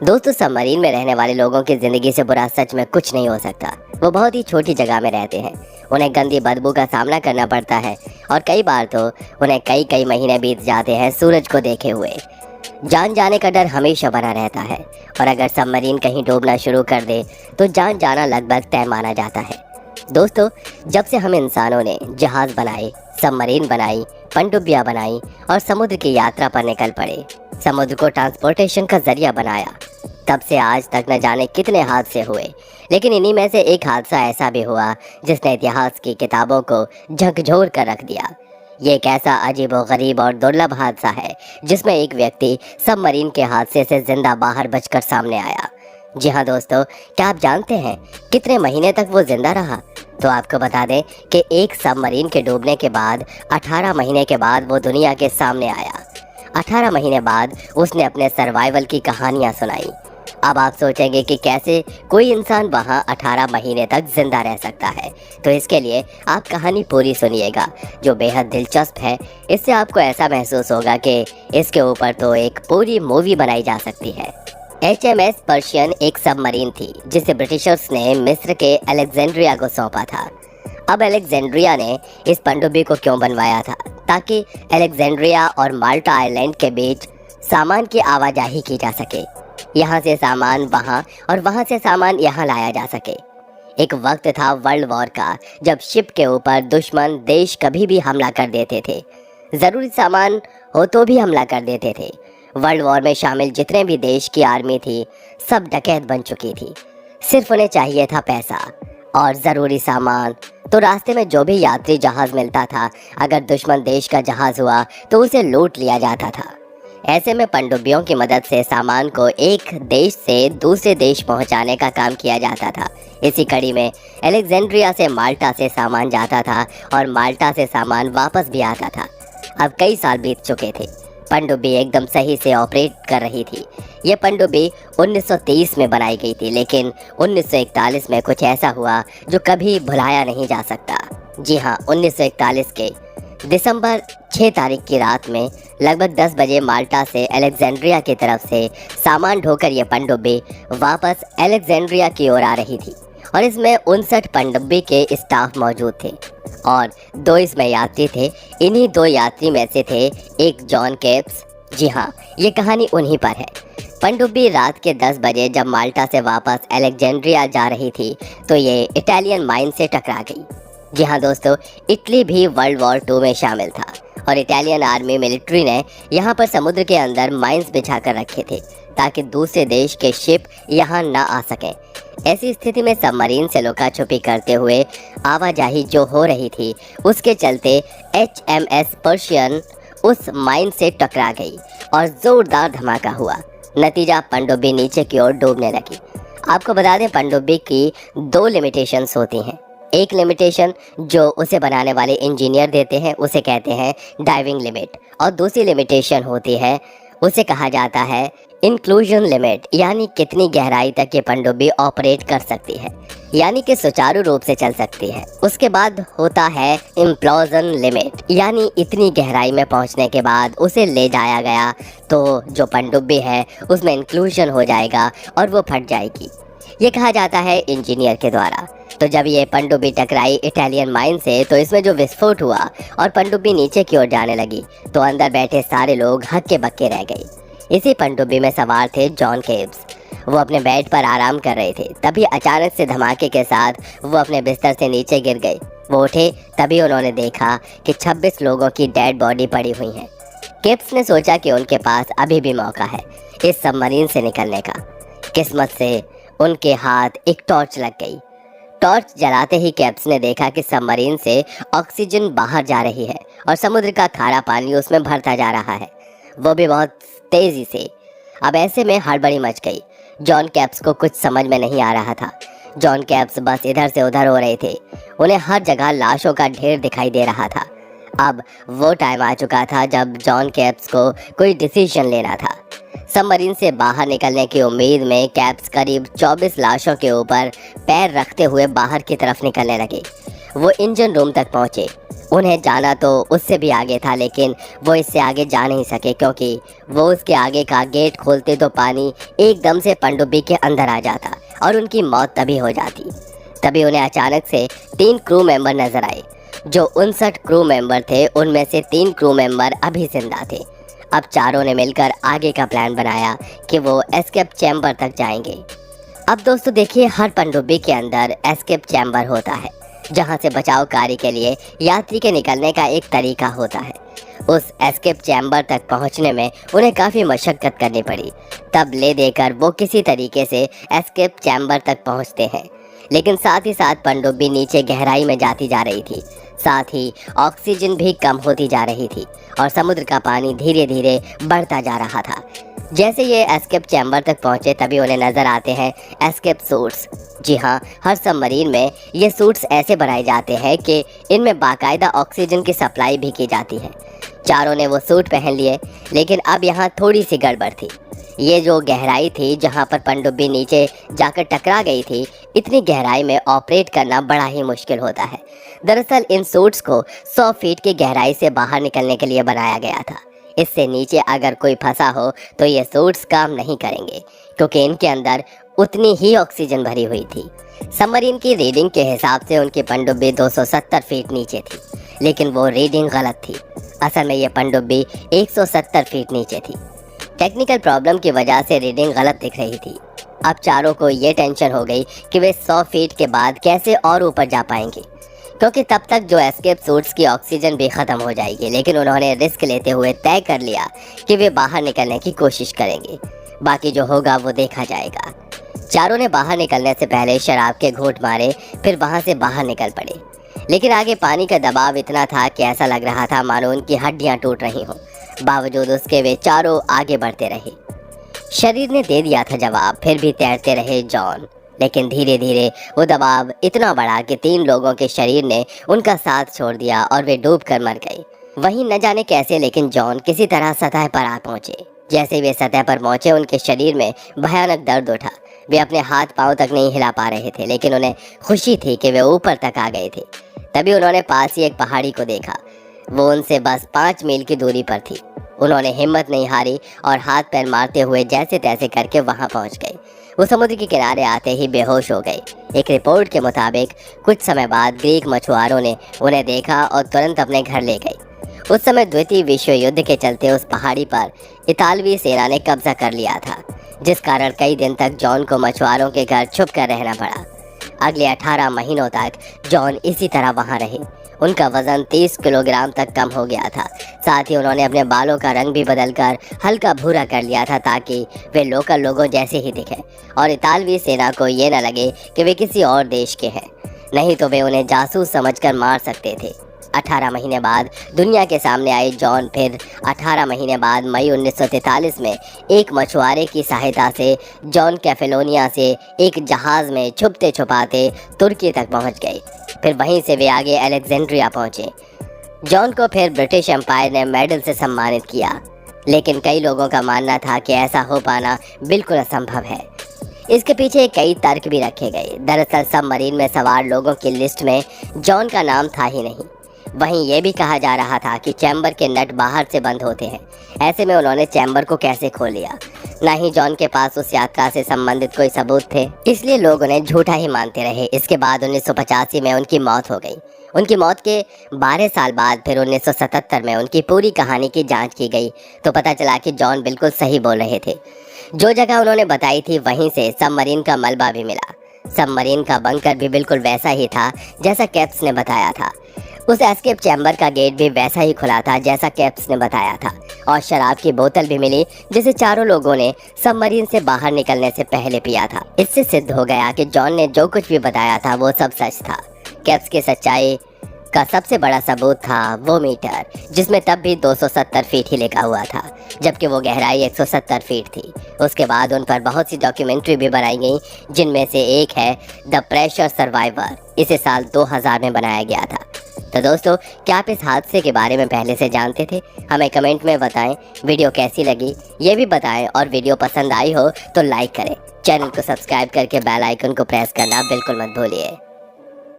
दोस्तों, सबमरीन में रहने वाले लोगों की जिंदगी से बुरा सच में कुछ नहीं हो सकता। वो बहुत ही छोटी जगह में रहते हैं। उन्हें गंदी बदबू का सामना करना पड़ता है और कई बार तो उन्हें कई कई महीने बीत जाते हैं सूरज को देखे हुए। जान जाने का डर हमेशा बना रहता है और अगर सबमरीन कहीं डूबना शुरू कर दे तो जान जाना लगभग तय माना जाता है। दोस्तों, जब से हम इंसानों ने जहाज बनाए, सबमरीन बनाई, पनडुब्बियां बनाई और समुद्र की यात्रा पर निकल पड़े, समुद्र को ट्रांसपोर्टेशन का जरिया बनाया, तब से आज तक न जाने कितने हादसे हुए। लेकिन इन्हीं में से एक हादसा ऐसा भी हुआ जिसने इतिहास की किताबों को झकझोर कर रख दिया। ये एक ऐसा अजीब और गरीब और दुर्लभ हादसा है जिसमें एक व्यक्ति सबमरीन के हादसे से जिंदा बाहर बचकर सामने आया। जी हाँ दोस्तों, क्या आप जानते हैं कितने महीने तक वो जिंदा रहा? तो आपको बता दें कि एक सबमरीन के डूबने के बाद 18 महीने के बाद वो दुनिया के सामने आया। 18 महीने बाद उसने अपने सर्वाइवल की कहानियां सुनाई। अब आप सोचेंगे कि कैसे कोई इंसान वहां 18 महीने तक जिंदा रह सकता है, तो इसके लिए आप कहानी पूरी सुनिएगा जो बेहद दिलचस्प है। इससे आपको ऐसा महसूस होगा कि इसके ऊपर तो एक पूरी मूवी बनाई जा सकती है। HMS पर्शियन एक सबमरीन थी जिसे ब्रिटिशर्स ने मिस्र के अलेक्जेंड्रिया को सौंपा था। अब अलेक्जेंड्रिया ने इस पनडुब्बी को क्यों बनवाया था? ताकि अलेक्जेंड्रिया और माल्टा आइलैंड के बीच सामान की आवाजाही की जा सके। यहाँ से सामान वहाँ और वहाँ से सामान यहाँ लाया जा सके। एक वक्त था वर्ल्ड वॉर का जब शिप के ऊपर दुश्मन देश कभी भी हमला कर देते थे। ज़रूरी सामान हो तो भी हमला कर देते थे। वर्ल्ड वॉर में शामिल जितने भी देश की आर्मी थी सब डकैत बन चुकी थी। सिर्फ उन्हें चाहिए था पैसा और ज़रूरी सामान। तो रास्ते में जो भी यात्री जहाज़ मिलता था, अगर दुश्मन देश का जहाज़ हुआ तो उसे लूट लिया जाता था। ऐसे में पनडुब्बियों की मदद से सामान को एक देश से दूसरे देश पहुंचाने का काम किया जाता था। इसी कड़ी में अलेक्जेंड्रिया से माल्टा से सामान जाता था और माल्टा से सामान वापस भी आता था। अब कई साल बीत चुके थे। पनडुब्बी एकदम सही से ऑपरेट कर रही थी। ये पनडुब्बी 1930 में बनाई गई थी, लेकिन 1941 में कुछ ऐसा हुआ जो कभी भुलाया नहीं जा सकता। जी हाँ, 1941 के दिसंबर 6 तारीख की रात में लगभग 10 बजे माल्टा से अलेक्जेंड्रिया की तरफ से सामान ढोकर ये पनडुब्बी वापस अलेक्जेंड्रिया की ओर आ रही थी और इसमें 59 पनडुब्बी के स्टाफ मौजूद थे और 2 इसमें यात्री थे। इन्हीं 2 यात्री में से थे एक जॉन केप्स। जी हाँ, ये कहानी उन्हीं पर है। पनडुब्बी रात के 10 बजे जब माल्टा से वापस अलेक्जेंड्रिया जा रही थी तो ये इटालियन माइन से टकरा गई। जी हाँ दोस्तों, इटली भी वर्ल्ड वॉर 2 में शामिल था और इटालियन आर्मी मिलिट्री ने यहाँ पर समुद्र के अंदर माइंस बिछा कर रखे थे ताकि दूसरे देश के शिप यहाँ ना आ सकें। ऐसी स्थिति में सबमरीन से लुका छुपी करते हुए आवाजाही जो हो रही थी उसके चलते HMS पर्शियन उस माइन से टकरा गई और ज़ोरदार धमाका हुआ। नतीजा, पनडुब्बी नीचे की ओर डूबने लगी। आपको बता दें, पनडुब्बी की 2 लिमिटेशंस होती हैं। एक लिमिटेशन जो उसे बनाने वाले इंजीनियर देते हैं उसे कहते हैं डाइविंग लिमिट, और दूसरी लिमिटेशन होती है उसे कहा जाता है इंक्लूजन लिमिट, यानी कितनी गहराई तक ये पनडुब्बी ऑपरेट कर सकती है, यानी कि सुचारू रूप से चल सकती है। उसके बाद होता है इम्प्लोजन लिमिट, यानी इतनी गहराई में पहुंचने के बाद उसे ले जाया गया तो जो पनडुब्बी है उसमें इंक्लूजन हो जाएगा और वो फट जाएगी। ये कहा जाता है इंजीनियर के द्वारा। तो जब ये पनडुब्बी टकराई इटालियन माइन से तो इसमें जो विस्फोट हुआ और पनडुब्बी नीचे की ओर जाने लगी तो अंदर बैठे सारे लोग हक्के बक्के रह गए। इसी पनडुब्बी में सवार थे जॉन केब्स। वो अपने बेड पर आराम कर रहे थे, तभी अचानक से धमाके के साथ वो अपने बिस्तर से नीचे गिर गए। वो उठे तभी उन्होंने देखा कि 26 लोगों की डेड बॉडी पड़ी हुई है। केब्स ने सोचा कि उनके पास अभी भी मौका है इस सबमरीन से निकलने का। किस्मत से उनके हाथ एक टॉर्च लग गई। टॉर्च जलाते ही केप्स ने देखा कि सबमरीन से ऑक्सीजन बाहर जा रही है और समुद्र का खारा पानी उसमें भरता जा रहा है, वो भी बहुत तेजी से। अब ऐसे में हड़बड़ी मच गई। जॉन केप्स को कुछ समझ में नहीं आ रहा था। जॉन केप्स बस इधर से उधर हो रहे थे। उन्हें हर जगह लाशों का ढेर दिखाई दे रहा था। अब वो टाइम आ चुका था जब जॉन केप्स को कोई डिसीजन लेना था। सबमरीन से बाहर निकलने की उम्मीद में केप्स करीब 24 लाशों के ऊपर पैर रखते हुए बाहर की तरफ निकलने लगे। वो इंजन रूम तक पहुंचे उन्हें जाना तो उससे भी आगे था, लेकिन वो इससे आगे जा नहीं सके क्योंकि वो उसके आगे का गेट खोलते तो पानी एकदम से पनडुब्बी के अंदर आ जाता और उनकी मौत तभी हो जाती। तभी उन्हें अचानक से 3 क्रू मेंबर नजर आए। जो 59 क्रू मेंबर थे उनमें से 3 क्रू मेंबर अभी जिंदा थे। अब चारों ने मिलकर आगे का प्लान बनाया कि वो एस्केप चैम्बर तक जाएंगे। अब दोस्तों देखिए, हर पनडुब्बी के अंदर एस्केप चैम्बर होता है जहां से बचाव कार्य के लिए यात्री के निकलने का एक तरीका होता है। उस एस्केप चैम्बर तक पहुंचने में उन्हें काफ़ी मशक्क़त करनी पड़ी। तब ले देकर वो किसी तरीके से एस्केप चैम्बर तक पहुंचते हैं, लेकिन साथ ही साथ पनडुब्बी नीचे गहराई में जाती जा रही थी। साथ ही ऑक्सीजन भी कम होती जा रही थी और समुद्र का पानी धीरे धीरे बढ़ता जा रहा था। जैसे ये एस्केप चैम्बर तक पहुंचे तभी उन्हें नज़र आते हैं एस्केप सूट्स। जी हाँ, हर सबमरीन में ये सूट्स ऐसे बनाए जाते हैं कि इनमें बाकायदा ऑक्सीजन की सप्लाई भी की जाती है। चारों ने वो सूट पहन लिए, लेकिन अब यहाँ थोड़ी सी गड़बड़ थी। ये जो गहराई थी जहाँ पर पनडुब्बी नीचे जाकर टकरा गई थी, इतनी गहराई में ऑपरेट करना बड़ा ही मुश्किल होता है। दरअसल इन सूट्स को 100 फीट की गहराई से बाहर निकलने के लिए बनाया गया था। इससे नीचे अगर कोई फंसा हो तो ये सूट्स काम नहीं करेंगे क्योंकि इनके अंदर उतनी ही ऑक्सीजन भरी हुई थी। सबमरीन की रीडिंग के हिसाब से उनकी पनडुब्बी 270 फीट नीचे थी, लेकिन वो रीडिंग गलत थी। असल में ये पनडुब्बी 170 फीट नीचे थी। टेक्निकल प्रॉब्लम की वजह से रीडिंग गलत दिख रही थी। अब चारों को ये टेंशन हो गई कि वे 100 फीट के बाद कैसे और ऊपर जा पाएंगे, क्योंकि तब तक जो एस्केप सूट्स की ऑक्सीजन भी ख़त्म हो जाएगी। लेकिन उन्होंने रिस्क लेते हुए तय कर लिया कि वे बाहर निकलने की कोशिश करेंगे, बाकी जो होगा वो देखा जाएगा। चारों ने बाहर निकलने से पहले शराब के घूंट मारे, फिर वहाँ से बाहर निकल पड़े। लेकिन आगे पानी का दबाव इतना था कि ऐसा लग रहा था मानो उनकी हड्डियाँ टूट रही हों। बावजूद उसके वे चारों आगे बढ़ते रहे। शरीर ने दे दिया था जवाब, फिर भी तैरते रहे जॉन। लेकिन धीरे धीरे वो दबाव इतना बढ़ा कि 3 लोगों के शरीर ने उनका साथ छोड़ दिया और वे डूब कर मर गए। वहीं न जाने कैसे, लेकिन जॉन किसी तरह सतह पर आ पहुंचे। जैसे वे सतह पर पहुंचे उनके शरीर में भयानक दर्द उठा। वे अपने हाथ पांव तक नहीं हिला पा रहे थे, लेकिन उन्हें खुशी थी कि वे ऊपर तक आ गए थे। तभी उन्होंने पास ही एक पहाड़ी को देखा। वो उनसे बस 5 मील की दूरी पर थी। उन्होंने हिम्मत नहीं हारी और हाथ पैर मारते हुए जैसे तैसे करके वहां पहुंच गए। वो समुद्र के किनारे आते ही बेहोश हो गए। एक रिपोर्ट के मुताबिक कुछ समय बाद ग्रीक मछुआरों ने उन्हें देखा और तुरंत अपने घर ले गए। उस समय द्वितीय विश्व युद्ध के चलते उस पहाड़ी पर इतालवी सेना ने कब्जा कर लिया था, जिस कारण कई दिन तक जॉन को मछुआरों के घर छुप कर रहना पड़ा। अगले 18 महीनों तक जॉन इसी तरह वहाँ रहे। उनका वजन 30 किलोग्राम तक कम हो गया था। साथ ही उन्होंने अपने बालों का रंग भी बदलकर हल्का भूरा कर लिया था ताकि वे लोकल लोगों जैसे ही दिखें और इतालवी सेना को ये न लगे कि वे किसी और देश के हैं, नहीं तो वे उन्हें जासूस समझकर मार सकते थे। 18 महीने बाद दुनिया के सामने आए जॉन फिर 18 महीने बाद मई 1943 में एक मछुआरे की सहायता से जॉन कैफेलोनिया से एक जहाज़ में छुपते छुपाते तुर्की तक पहुंच गए। फिर वहीं से वे आगे अलेक्जेंड्रिया पहुंचे। जॉन को फिर ब्रिटिश एम्पायर ने मेडल से सम्मानित किया, लेकिन कई लोगों का मानना था कि ऐसा हो पाना बिल्कुल असंभव है। इसके पीछे कई तर्क भी रखे गए। दरअसल सबमरीन में सवार लोगों की लिस्ट में जॉन का नाम था ही नहीं। वहीं ये भी कहा जा रहा था कि चैम्बर के नट बाहर से बंद होते हैं। ऐसे में उन्होंने चैम्बर को कैसे खोल लिया? ना ही जॉन के पास उस यात्रा से संबंधित कोई सबूत थे, इसलिए लोग उन्हें झूठा ही मानते रहे। इसके बाद 1985 में उनकी मौत हो गई। उनकी मौत के 12 साल बाद फिर 1977 में उनकी पूरी कहानी की जांच की गई तो पता चला कि जॉन बिल्कुल सही बोल रहे थे। जो जगह उन्होंने बताई थी वहीं से सबमरीन का मलबा भी मिला। सबमरीन का बंकर भी बिल्कुल वैसा ही था जैसा कैप्स ने बताया था। उस एस्केप चैम्बर का गेट भी वैसा ही खुला था जैसा कैप्स ने बताया था, और शराब की बोतल भी मिली जिसे चारों लोगों ने सबमरीन से बाहर निकलने से पहले पिया था। इससे सिद्ध हो गया कि जॉन ने जो कुछ भी बताया था वो सब सच था। कैप्स की सच्चाई का सबसे बड़ा सबूत था वो मीटर, जिसमें तब भी 270 फीट ही लिखा हुआ था, जबकि वो गहराई 170 फीट थी। उसके बाद उन पर बहुत सी डॉक्यूमेंट्री भी बनाई गई, जिनमें से एक है द प्रेशर सर्वाइवर। इसे साल 2000 में बनाया गया था। तो दोस्तों, क्या आप इस हादसे के बारे में पहले से जानते थे? हमें कमेंट में बताएं। वीडियो कैसी लगी ये भी बताएं, और वीडियो पसंद आई हो तो लाइक करें। चैनल को सब्सक्राइब करके बेल आइकन को प्रेस करना बिल्कुल मत भूलिए।